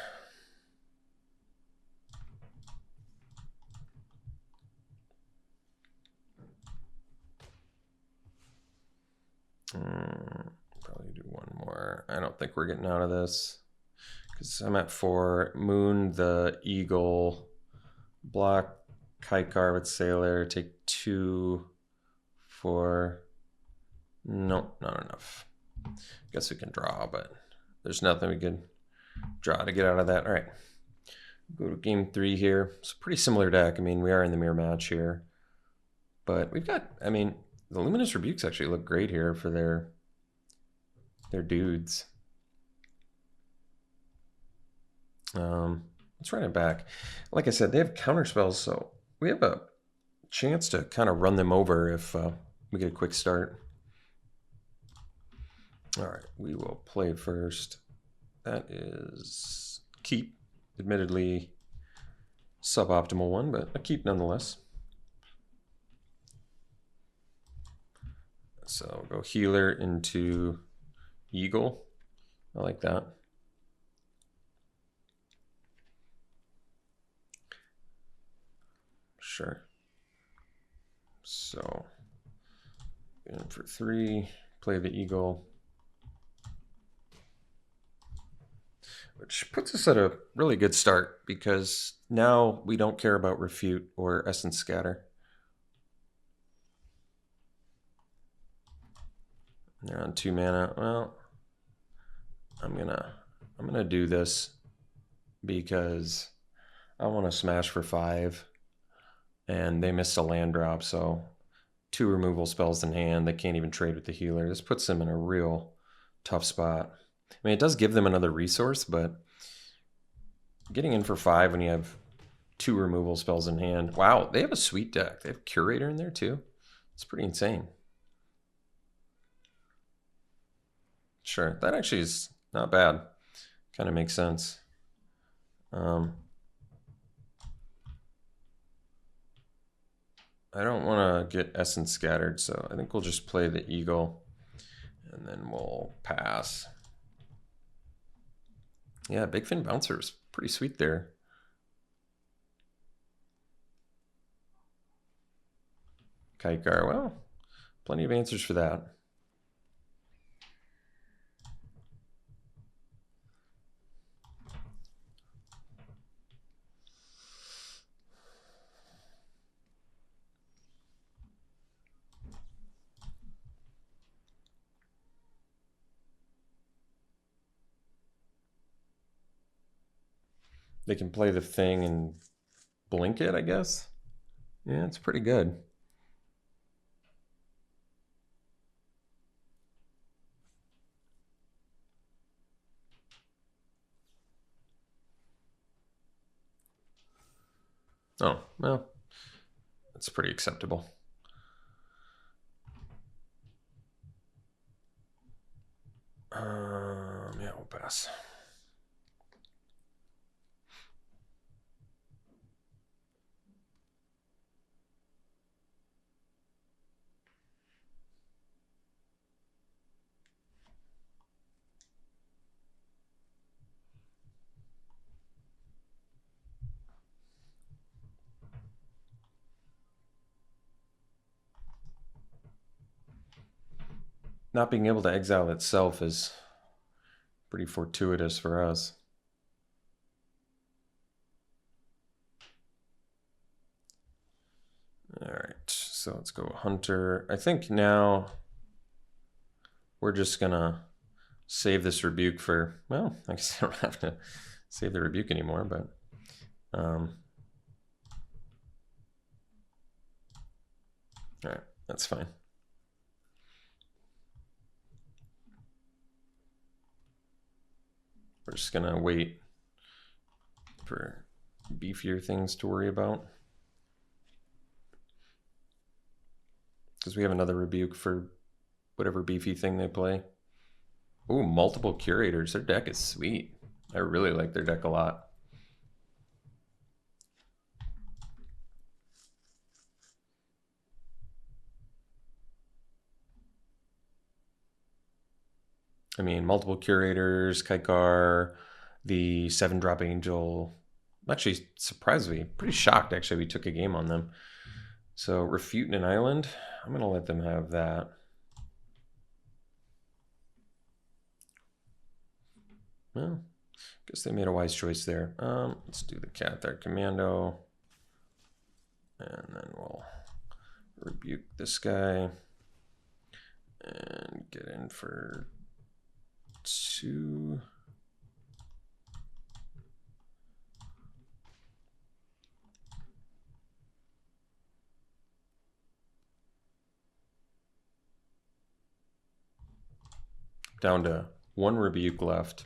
B: Probably do one more. I don't think we're getting out of this because I'm at 4. Moon the Eagle, block Kaikar with Sailor, take 2, 4. Nope, not enough. Guess we can draw, but there's nothing we can draw to get out of that. All right, go to game 3 here. It's a pretty similar deck. I mean, we are in the mirror match here, but we've got, I mean, the Luminous Rebukes actually look great here for their dudes. Let's run it back. Like I said, they have counter spells, so we have a chance to kind of run them over if we get a quick start. All right, we will play first. That is keep. Admittedly, suboptimal one, but a keep nonetheless. So go healer into Eagle. I like that. Sure. So in for 3, play the Eagle. Which puts us at a really good start because now we don't care about Refute or Essence Scatter. They're on 2 mana. Well, I'm gonna do this because I want to smash for 5, and they missed a land drop, so 2 removal spells in hand. They can't even trade with the healer. This puts them in a real tough spot. I mean, it does give them another resource, but getting in for 5 when you have 2 removal spells in hand. Wow, they have a sweet deck. They have Curator in there too. It's pretty insane. Sure, that actually is not bad. Kind of makes sense. I don't want to get essence scattered, so I think we'll just play the eagle, and then we'll pass. Yeah, Big Fin Bouncer is pretty sweet there. Kaikar, well, plenty of answers for that. They can play the thing and blink it, I guess. Yeah, it's pretty good. Oh, well, that's pretty acceptable. Yeah, we'll pass. Not being able to exile itself is pretty fortuitous for us. All right, so let's go Hunter. I think now we're just gonna save this rebuke for, well, I guess I don't have to save the rebuke anymore, but all right, that's fine. We're just gonna wait for beefier things to worry about, because we have another rebuke for whatever beefy thing they play. Ooh, multiple curators. Their deck is sweet. I really like their deck a lot. I mean, multiple curators, Kaikar, the 7-drop angel. I'm actually surprised pretty shocked actually we took a game on them. So Refuting an Island, I'm gonna let them have that. Well, guess they made a wise choice there. Let's do the cat there, commando. And then we'll rebuke this guy and get in for 2. Down to 1 rebuke left.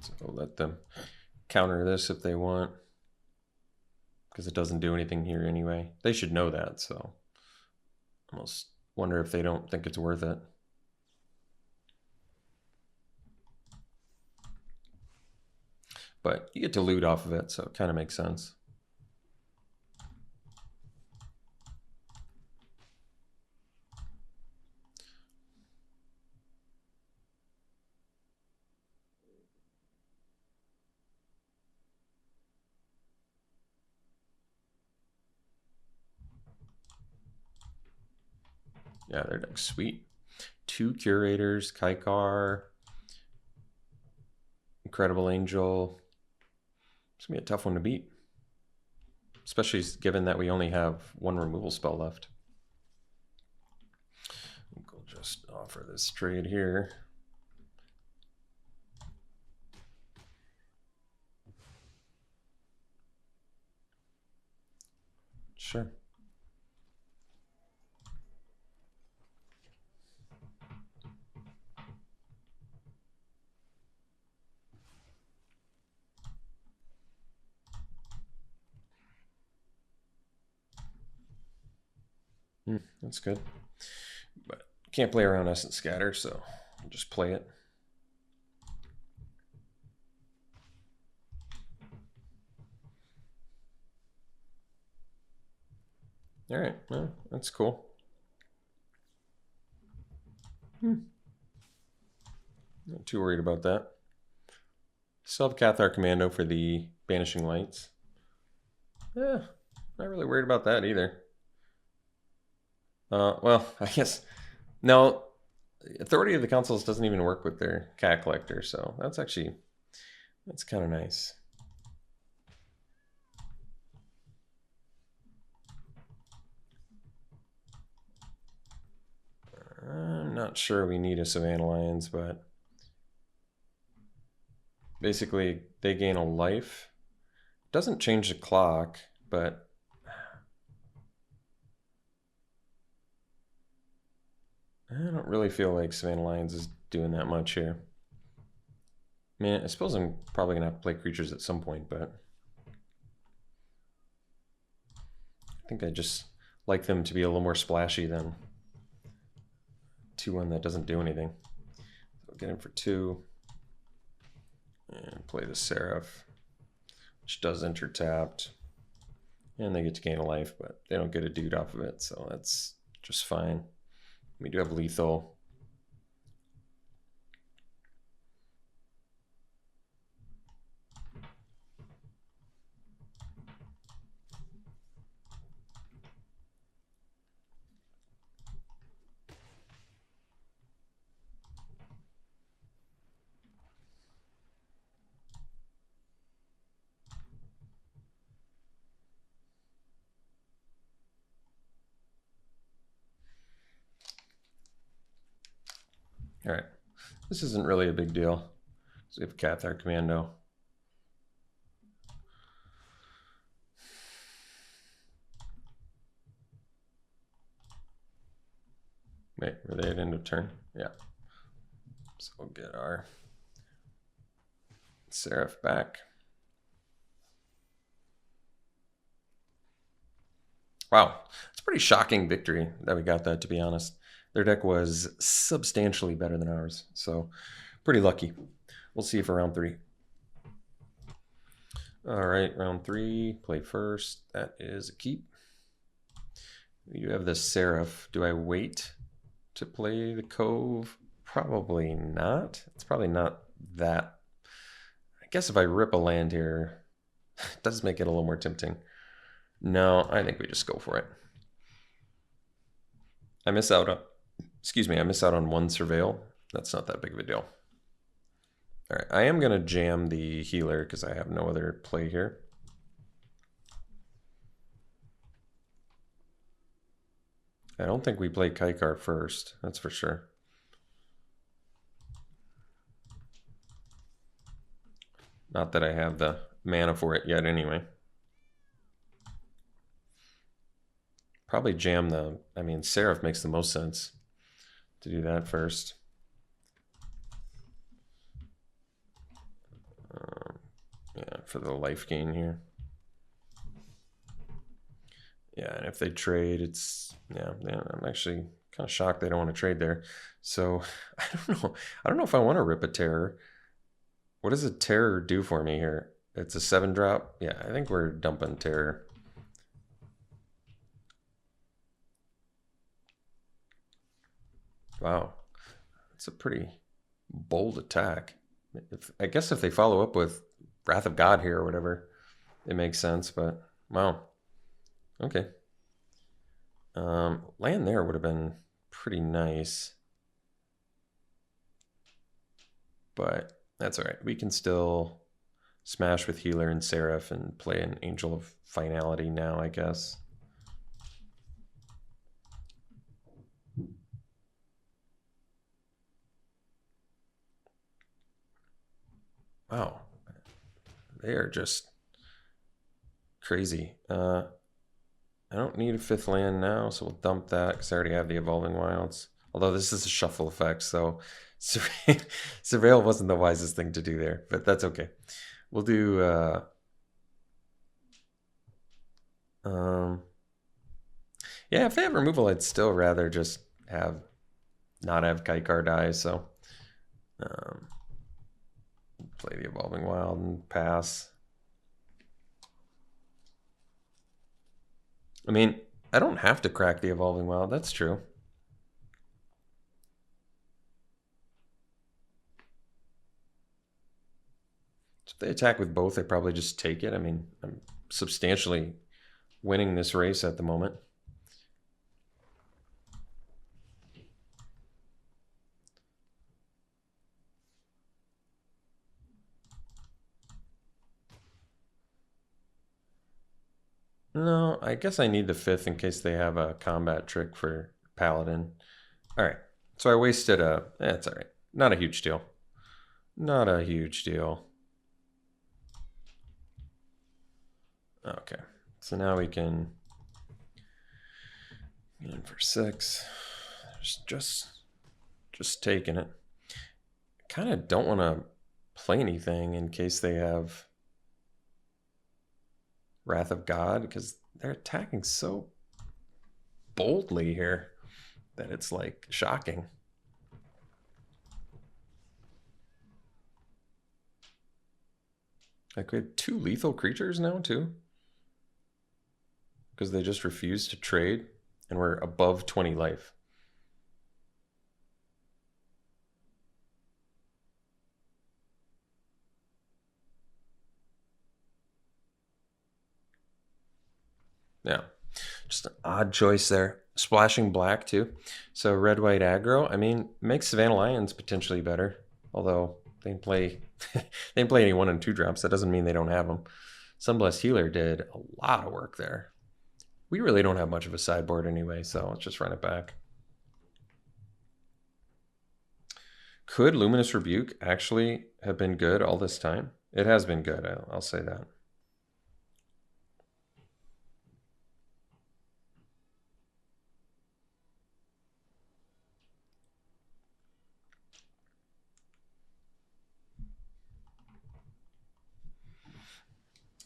B: So we'll let them counter this if they want, because it doesn't do anything here anyway. They should know that, so I almost wonder if they don't think it's worth it. But you get to loot off of it, so it kind of makes sense. Yeah, their deck's sweet. 2 curators, Kaikar, Incredible Angel. It's gonna be a tough one to beat, especially given that we only have 1 removal spell left. We'll just offer this trade here. Sure. That's good. But can't play around Essence Scatter, so I'll just play it. All right, well, that's cool. Not too worried about that. Still have Cathar Commando for the Banishing Lights. Not really worried about that either. Well, I guess no. Authority of the Councils doesn't even work with their Cat Collector, so that's kind of nice. I'm not sure we need a Savannah Lions, but basically they gain a life. Doesn't change the clock, but I don't really feel like Savannah Lions is doing that much here. I mean, I suppose I'm probably gonna have to play creatures at some point, but I think I just like them to be a little more splashy than 2-1 that doesn't do anything. So get in for 2 and play the Seraph, which does enter tapped, and they get to gain a life, but they don't get a dude off of it, so that's just fine. We do have lethal. All right, this isn't really a big deal. So we have Cathar Commando. Wait, were they at end of turn? Yeah. So we'll get our Seraph back. Wow, it's a pretty shocking victory that we got that, to be honest. Their deck was substantially better than ours, so pretty lucky. We'll see you for round 3. All right, round 3, play first. That is a keep. We do have the Seraph. Do I wait to play the Cove? Probably not. It's probably not that. I guess if I rip a land here, it does make it a little more tempting. No, I think we just go for it. I miss out on, I miss out on 1 Surveil. That's not that big of a deal. All right, I am going to jam the healer because I have no other play here. I don't think we play Kaikar first, that's for sure. Not that I have the mana for it yet anyway. Probably jam the, I mean, Seraph makes the most sense to do that first. Yeah, for the life gain here. Yeah, and if they trade, it's, yeah, I'm actually kind of shocked they don't want to trade there. So, I don't know. I don't know if I want to rip a Terror. What does a Terror do for me here? It's a 7-drop. Yeah, I think we're dumping Terror. Wow, that's a pretty bold attack. I guess if they follow up with Wrath of God here or whatever, it makes sense, but wow. Okay. Land there would have been pretty nice. But that's all right. We can still smash with Healer and Seraph and play an Angel of Finality now, I guess. Wow. They are just crazy. I don't need a 5th land now, so we'll dump that because I already have the Evolving Wilds. Although this is a shuffle effect, so Surveil wasn't the wisest thing to do there, but that's okay. We'll do yeah, if they have removal, I'd still rather just not have Kaikar die, so play the Evolving Wild and pass. I mean, I don't have to crack the Evolving Wild, that's true. So if they attack with both, they probably just take it. I mean, I'm substantially winning this race at the moment. No, I guess I need the 5th in case they have a combat trick for Paladin. All right, so I wasted that's all right. Not a huge deal. Not a huge deal. Okay, so now we can in for 6. Just taking it. Kind of don't want to play anything in case they have Wrath of God, because they're attacking so boldly here that it's like shocking. Like we have 2 lethal creatures now too, because they just refuse to trade and we're above 20 life. Yeah, just an odd choice there. Splashing black too. So red white aggro, I mean, makes Savannah Lions potentially better. Although they can play they can play any 1 and 2 drops. That doesn't mean they don't have them. Sunblessed Healer did a lot of work there. We really don't have much of a sideboard anyway, so let's just run it back. Could Luminous Rebuke actually have been good all this time? It has been good, I'll say that.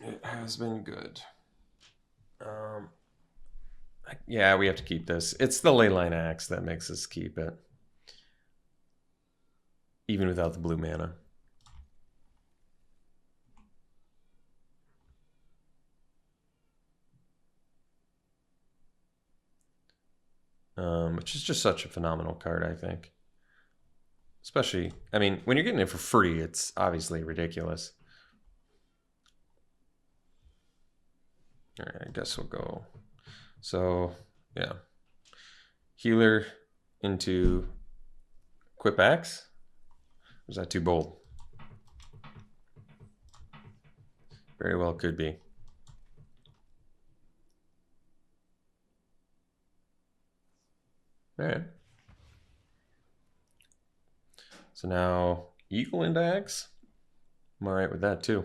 B: It has been good. Yeah, we have to keep this. It's the Leyline Axe that makes us keep it. Even without the blue mana. Which is just such a phenomenal card, I think. Especially, I mean, when you're getting it for free, it's obviously ridiculous. All right, I guess we'll go. So, yeah. Healer into Equip Axe? Or is that too bold? Very well could be. All right. So now Eagle into Axe? I'm all right with that too.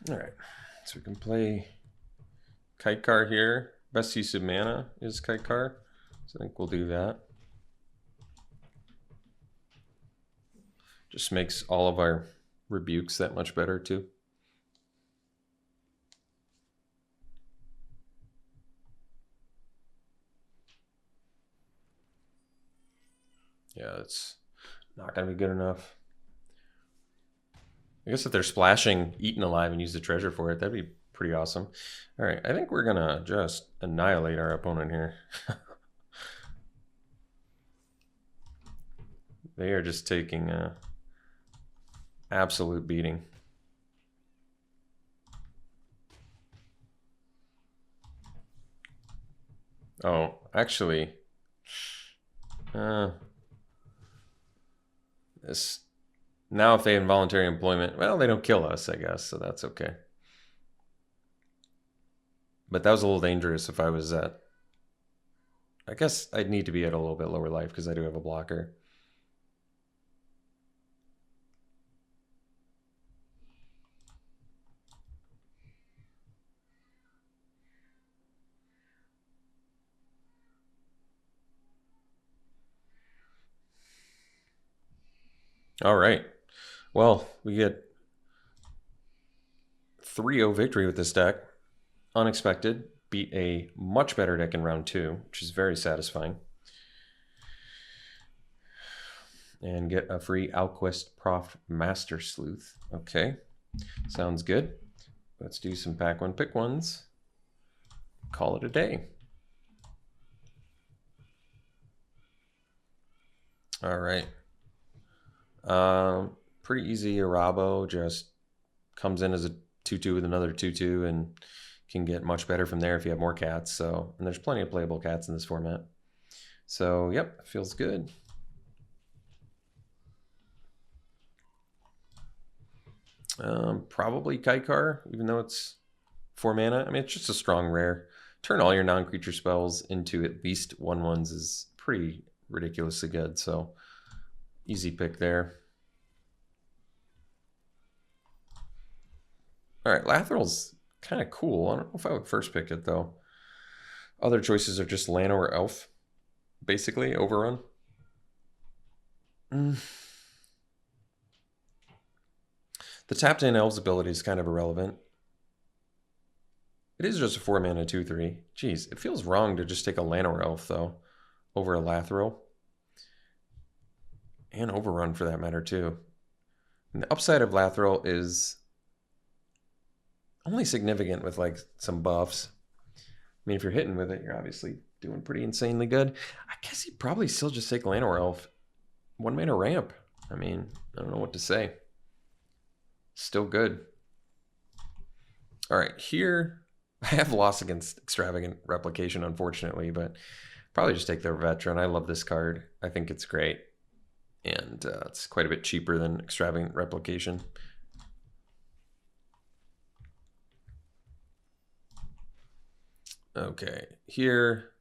B: All right, so we can play Kite Car here. Best use of mana is Kite Car, so I think we'll do that. Just makes all of our rebukes that much better too. Yeah, it's not gonna be good enough. I guess if they're splashing Eaten Alive and use the treasure for it, that'd be pretty awesome. All right, I think we're gonna just annihilate our opponent here. They are just taking a absolute beating. Oh, actually, this Now if they involuntary employment, well, they don't kill us, I guess, so that's okay. But that was a little dangerous if I was at... I guess I'd need to be at a little bit lower life because I do have a blocker. All right. Well, we get 3-0 victory with this deck. Unexpected. Beat a much better deck in round 2, which is very satisfying. And get a free Alquist Prof Master Sleuth. Okay. Sounds good. Let's do some pack one, pick ones. Call it a day. All right. Pretty easy. Arabo just comes in as a 2/2 with another 2/2 and can get much better from there if you have more cats. So, and there's plenty of playable cats in this format. So, yep, feels good. Probably Kaikar, even though it's 4 mana. I mean, it's just a strong rare. Turn all your non-creature spells into at least 1/1s is pretty ridiculously good. So, easy pick there. All right, Lathrel's kind of cool. I don't know if I would first pick it, though. Other choices are just Lano or Elf, basically, overrun. The tapped in Elves ability is kind of irrelevant. It is just a 4 mana 2/3. Jeez, it feels wrong to just take a Lano or Elf, though, over a Lathrel. And overrun, for that matter, too. And the upside of Lathrel is only significant with like some buffs. I mean, if you're hitting with it, you're obviously doing pretty insanely good. I guess you'd probably still just take Lano or Elf. 1 mana ramp. I mean, I don't know what to say. Still good. All right, here I have lost against Extravagant Replication, unfortunately, but probably just take the Veteran. I love this card. I think it's great. And it's quite a bit cheaper than Extravagant Replication. Okay, here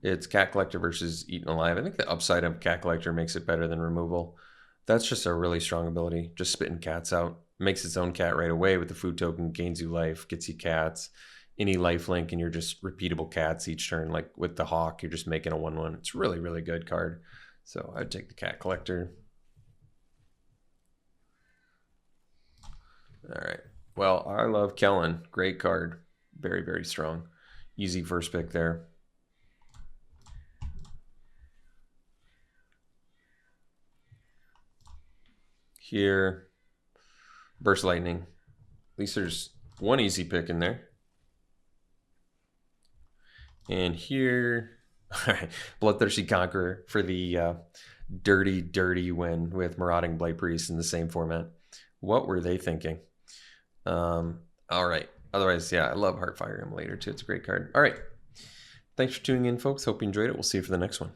B: it's Cat Collector versus Eaten Alive. I think the upside of Cat Collector makes it better than removal. That's just a really strong ability. Just spitting cats out. Makes its own cat right away with the food token, gains you life, gets you cats. Any life link, and you're just repeatable cats each turn. Like with the Hawk, you're just making a 1/1. It's really, really good card. So I'd take the Cat Collector. All right. Well, I love Kellen. Great card. Very, very strong. Easy first pick there. Here, Burst Lightning. At least there's one easy pick in there. And here, all right, Bloodthirsty Conqueror for the dirty, dirty win with Marauding Blight Priest in the same format. What were they thinking? All right. Otherwise, yeah, I love Heartfire Immolator too. It's a great card. All right. Thanks for tuning in, folks. Hope you enjoyed it. We'll see you for the next one.